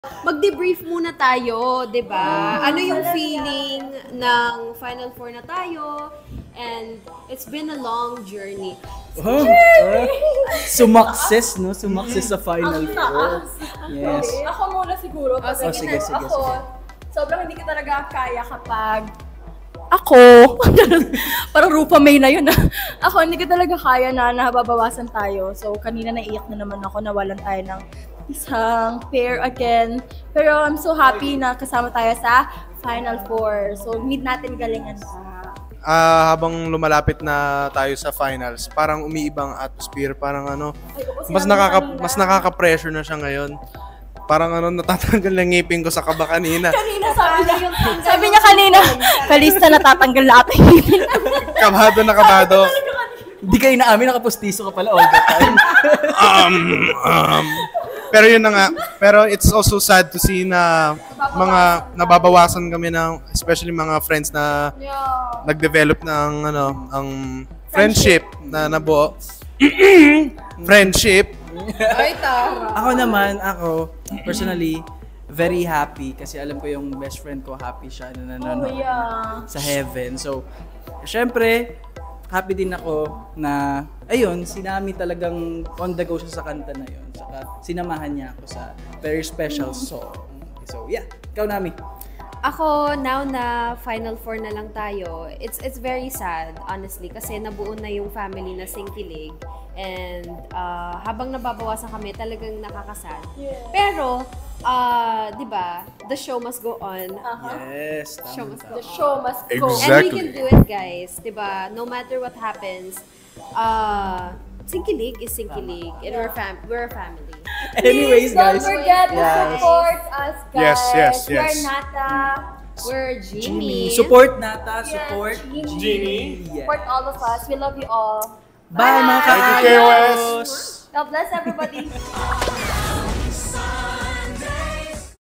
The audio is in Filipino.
Mag-debrief muna tayo, 'di ba? Ano yung feeling ng Final Four na tayo? And it's been a long journey. Oh, sumakses, no? Sumakses sa Final Four. Yes. Ako muna siguro. Kasi sige. sobrang hindi ko talaga kaya kapag ako, parang Rupa May na yun. Ako, hindi ko talaga kaya na nababawasan tayo. So, kanina naiiyak na naman ako, nawalan tayo ng isang pair again. Pero I'm so happy na kasama tayo sa Final Four. So, need natin galingan pa. Habang lumalapit na tayo sa finals, parang umiibang atmosphere, parang ano, mas nakaka-pressure na siya ngayon. Parang ano, natatanggal na ngipin ko sa kaba kanina. Kanina sabi niya kanina, kalista natatanggal na ata yung ngipin. Kabado. Hindi ka inaamin, nakapustiso ka pala all the time. Pero yun na nga. Pero it's also sad to see na mga nababawasan kami ng, especially mga friends na nag-develop ng ano, ang friendship na nabuo. Friendship. Ay, tara. Ako, personally, very happy kasi alam ko yung best friend ko, happy siya na nanonood sa heaven. So, syempre, happy din ako na, ayun, sinami talagang on the go siya sa kanta na yun. Saka, sinamahan niya ako sa very special song. So, yeah, ikaw Nami. Ako, now na Final Four na lang tayo, it's very sad, honestly, kasi nabuo na yung family na Singkilig. And habang nababawasan kami, talagang nakakasad. Yeah. Pero, di ba, the show must go on. Yes, The show must go. Exactly. And we can do it, guys. Di ba? No matter what happens, Singkilig is Singkilig. And we're a family. Anyways, guys. Don't forget to support us, guys. Yes. We're Nata. We're Jimmy. Support Nata, support Jimmy. Yes. Support all of us. We love you all. Bye, mga Thank you, KOS. God bless everybody.